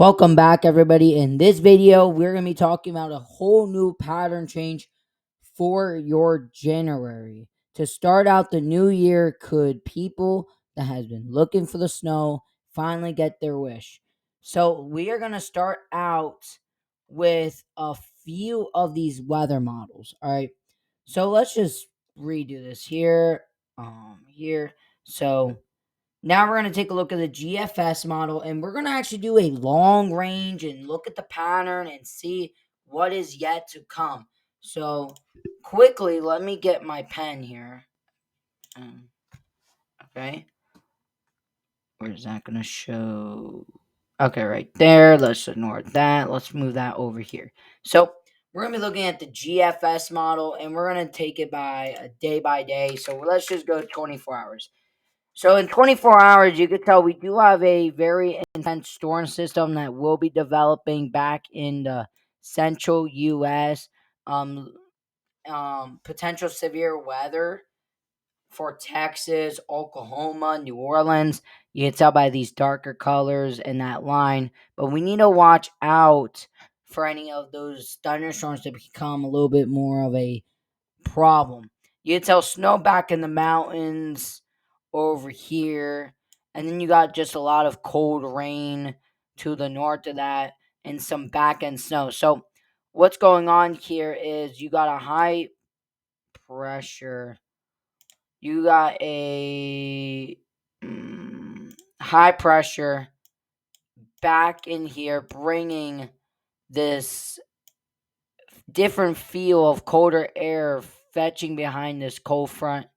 Welcome back, everybody. In this video, we're going to be talking about a whole new pattern change for your January. To start out the new year, could people that has been looking for the snow finally get their wish? So we are going to start out with a few of these weather models. All right. So let's just redo this here. Here. So now we're going to take a look at the GFS model, and we're going to actually do a long range and look at the pattern and see what is yet to come. So quickly, let me get my pen here. Okay. Where's that going to show? Okay, right there. Let's ignore that. Let's move that over here. So we're going to be looking at the GFS model, and we're going to take it by day. So let's just go 24 hours. So in 24 hours, you could tell we do have a very intense storm system that will be developing back in the central U.S. Um, Potential severe weather for Texas, Oklahoma, New Orleans. You can tell by these darker colors and that line, but we need to watch out for any of those thunderstorms to become a little bit more of a problem. You can tell snow back in the mountains over here, and then you got just a lot of cold rain to the north of that and some back end snow. So, what's going on here is you got a high pressure, you got a high pressure back in here, bringing this different feel of colder air fetching behind this cold front.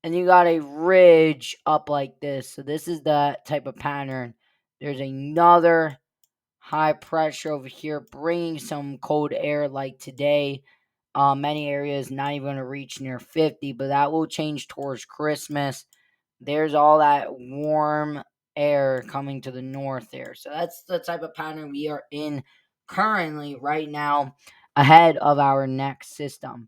And you got a ridge up like this. So this is the type of pattern. There's another high pressure over here bringing some cold air like today. Many areas not even going to reach near 50, but that will change towards Christmas. There's all that warm air coming to the north there. So that's the type of pattern we are in currently right now ahead of our next system.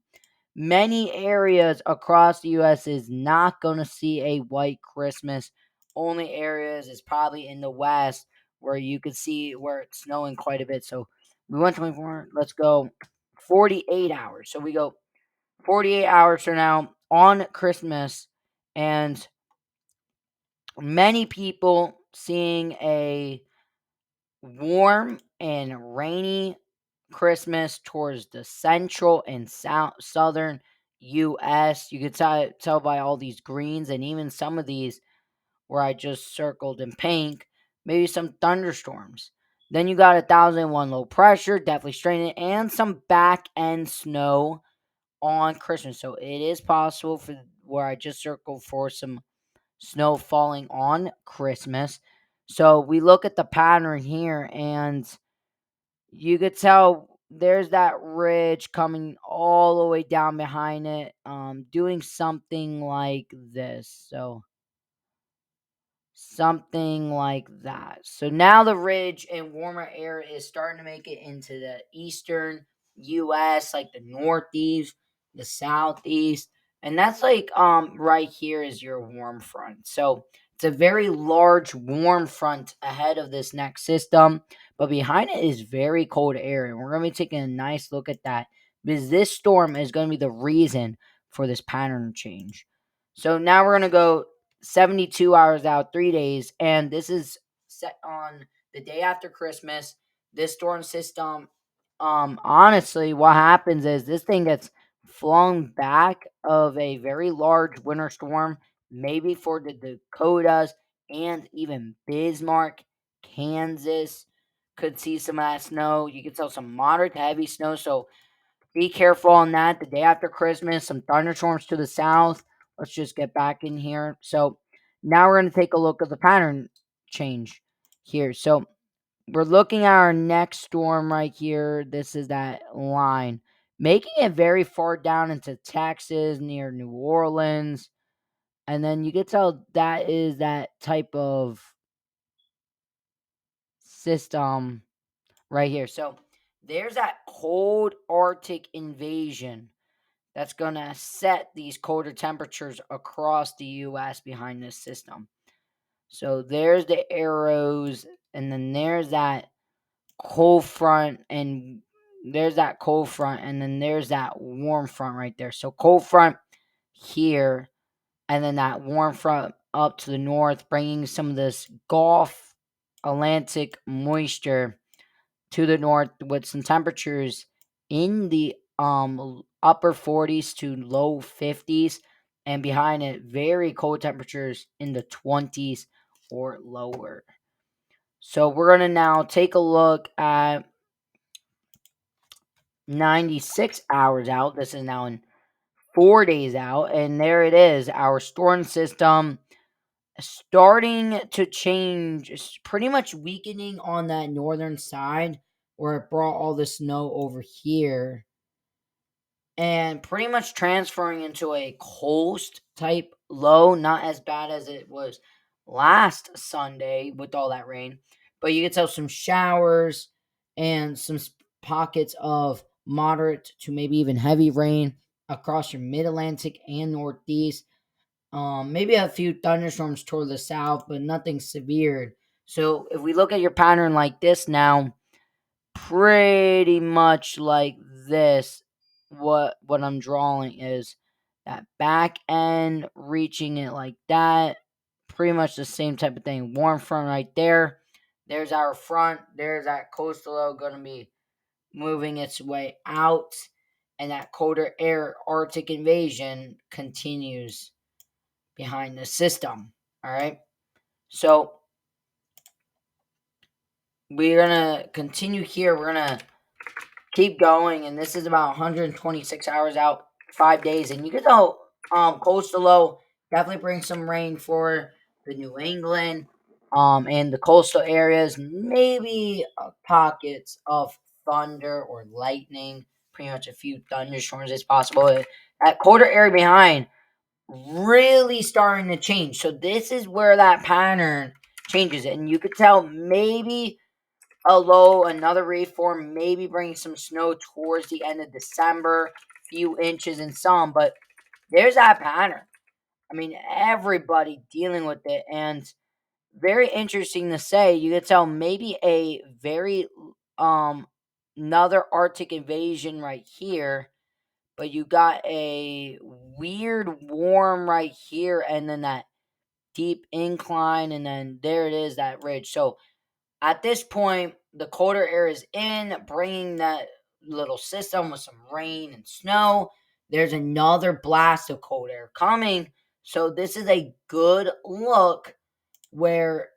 Many areas across the U.S. is not going to see a white Christmas. Only areas is probably in the West where you could see where it's snowing quite a bit. So we went 24. Let's go 48 hours. So we go 48 hours from now on Christmas, and many people seeing a warm and rainy Christmas towards the central and southern U.S. You could tell by all these greens and even some of these where I just circled in pink, maybe some thunderstorms. Then you got 1,001 low pressure, definitely straining, and some back end snow on Christmas. So it is possible for where I just circled for some snow falling on Christmas. So we look at the pattern here, and you could tell there's that ridge coming all the way down behind it, doing something like this. So something like that. So now the ridge and warmer air is starting to make it into the eastern US, like the northeast, the southeast, and that's like right here is your warm front. So it's a very large warm front ahead of this next system, but behind it is very cold air, and we're going to be taking a nice look at that because this storm is going to be the reason for this pattern change. So now we're going to go 72 hours out, 3 days, and this is set on the day after Christmas. This storm system, honestly, what happens is this thing gets flung back of a very large winter storm, maybe for the Dakotas and even Bismarck, Kansas. Could see some of that snow. You could tell some moderate to heavy snow. So be careful on that. The day after Christmas, some thunderstorms to the south. Let's just get back in here. So now we're going to take a look at the pattern change here. So we're looking at our next storm right here. This is that line, making it very far down into Texas near New Orleans. And then you can tell that is that type of system right here. So there's that cold Arctic invasion that's going to set these colder temperatures across the U.S. behind this system. So there's the arrows, and then there's that cold front, and there's that cold front, and then there's that warm front right there. So cold front here, and then that warm front up to the north, bringing some of this Gulf Atlantic moisture to the north with some temperatures in the upper 40s to low 50s, and behind it very cold temperatures in the 20s or lower. So we're going to now take a look at 96 hours out. This is now in 4 days out, and there it is, our storm system starting to change. It's pretty much weakening on that northern side where it brought all the snow over here, and pretty much transferring into a coast type low. Not as bad as it was last Sunday with all that rain, but you can tell some showers and some pockets of moderate to maybe even heavy rain across your mid Atlantic and Northeast. Maybe a few thunderstorms toward the south, but nothing severe. So if we look at your pattern like this now, pretty much like this, what I'm drawing is that back end reaching it like that. Pretty much the same type of thing. Warm front right there. There's our front. There's that coastal low going to be moving its way out, and that colder air Arctic invasion continues behind the system. All right. So we're going to continue here. We're going to keep going, and this is about 126 hours out, 5 days. And you can tell coastal low definitely bring some rain for the New England and the coastal areas. Maybe pockets of thunder or lightning. Pretty much a few thunderstorms is possible. That colder area behind really starting to change. So this is where that pattern changes, and you could tell maybe a low, another reform, maybe bringing some snow towards the end of December, few inches in some, but there's that pattern. I mean, everybody dealing with it, and very interesting to say. You could tell maybe a very um another Arctic invasion right here, but you got a weird warm right here, and then that deep incline, and then there it is, that ridge. So at this point, the colder air is in, bringing that little system with some rain and snow. There's another blast of cold air coming. So this is a good look where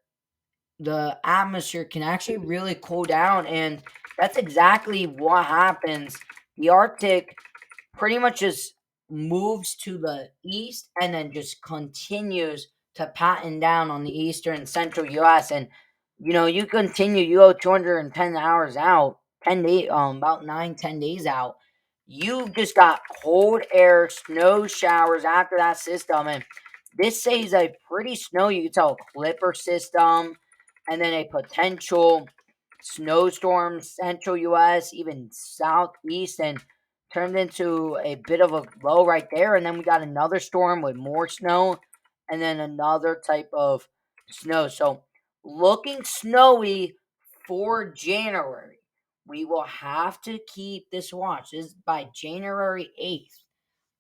the atmosphere can actually really cool down. And that's exactly what happens. The Arctic pretty much just moves to the east and then just continues to pattern down on the eastern and central US. And you continue, you go 210 hours out, 10 days, about 9-10 days out. You just got cold air, snow showers after that system, and this says a pretty snow. You can tell Clipper system, and then a potential snowstorm, central US, even southeast, and turned into a bit of a low right there. And then we got another storm with more snow, and then another type of snow. So looking snowy for January. We will have to keep this watch. This is by January 8th,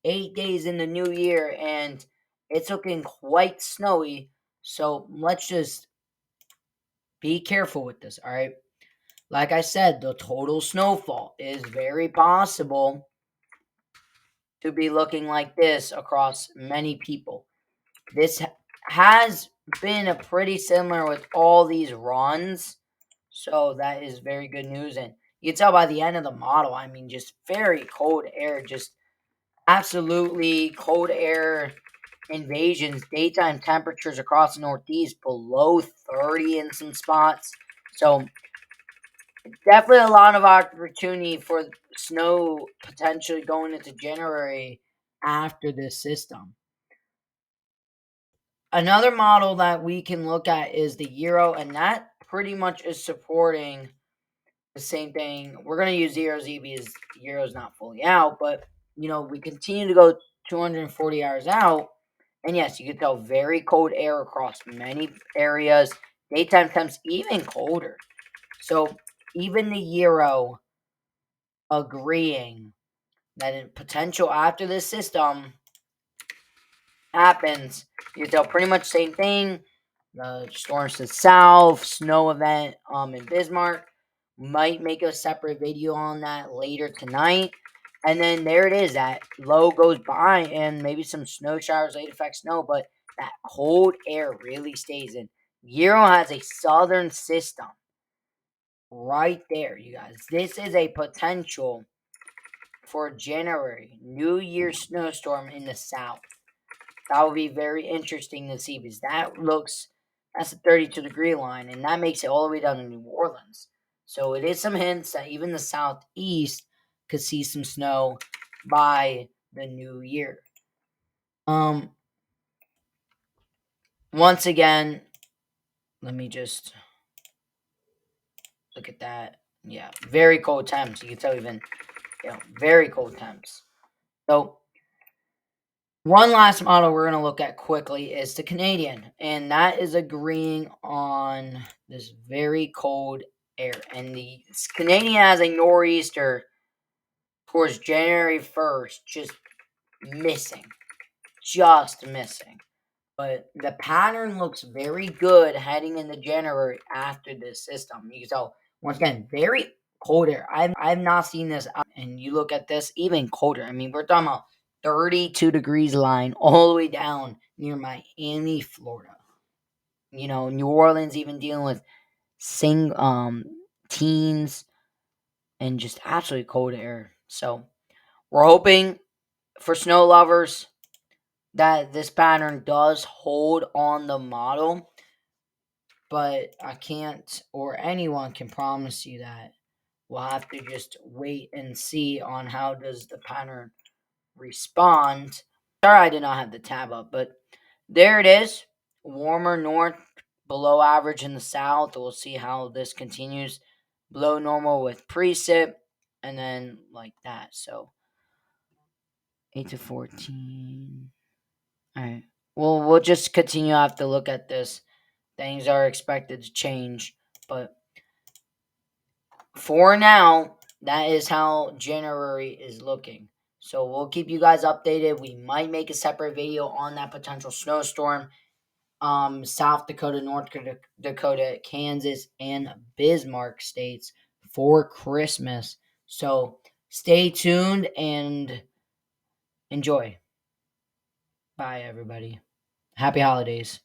8 days in the new year, and it's looking quite snowy. So let's just be careful with this, all right? Like I said, the total snowfall is very possible to be looking like this across many people. This has been a pretty similar with all these runs, so that is very good news. And you can tell by the end of the model, I mean, just very cold air, just absolutely cold air invasions. Daytime temperatures across the Northeast below 30 in some spots. So definitely a lot of opportunity for snow potentially going into January after this system. Another model that we can look at is the Euro, and that pretty much is supporting the same thing. We're going to use 0Z because Euro's not fully out, but we continue to go 240 hours out. And yes, you can tell very cold air across many areas. Daytime temps even colder. So even the Euro agreeing that in potential after this system happens, they'll pretty much same thing. The storms to the south, snow event in Bismarck. Might make a separate video on that later tonight. And then there it is. That low goes by and maybe some snow showers, late effect snow, but that cold air really stays in. Euro has a southern system right there, you guys. This is a potential for January New Year snowstorm in the south. That would be very interesting to see because that's a 32-degree line, and that makes it all the way down to New Orleans. So it is some hints that even the southeast could see some snow by the new year. Once again, let me just look at that. Yeah, very cold temps. You can tell even, very cold temps. So one last model we're going to look at quickly is the Canadian, and that is agreeing on this very cold air. And the Canadian has a nor'easter towards January 1st, just missing. But the pattern looks very good heading into January after this system. You can tell, once again, very cold air. I've not seen this, and you look at this, even colder. I mean, we're talking about 32 degrees line all the way down near Miami, Florida. New Orleans even dealing with teens and just absolutely cold air. So we're hoping for snow lovers that this pattern does hold on the model, but I can't, or anyone can promise you that. We'll have to just wait and see on how does the pattern respond. Sorry I did not have the tab up, but there it is. Warmer north, below average in the south. We'll see how this continues. Below normal with precip, and then like that. So 8 to 14. All right. Well, we'll just continue to have to look at this. Things are expected to change, but for now, that is how January is looking. So we'll keep you guys updated. We might make a separate video on that potential snowstorm. South Dakota, North Dakota, Kansas, and Bismarck states for Christmas. So stay tuned and enjoy. Bye, everybody. Happy holidays.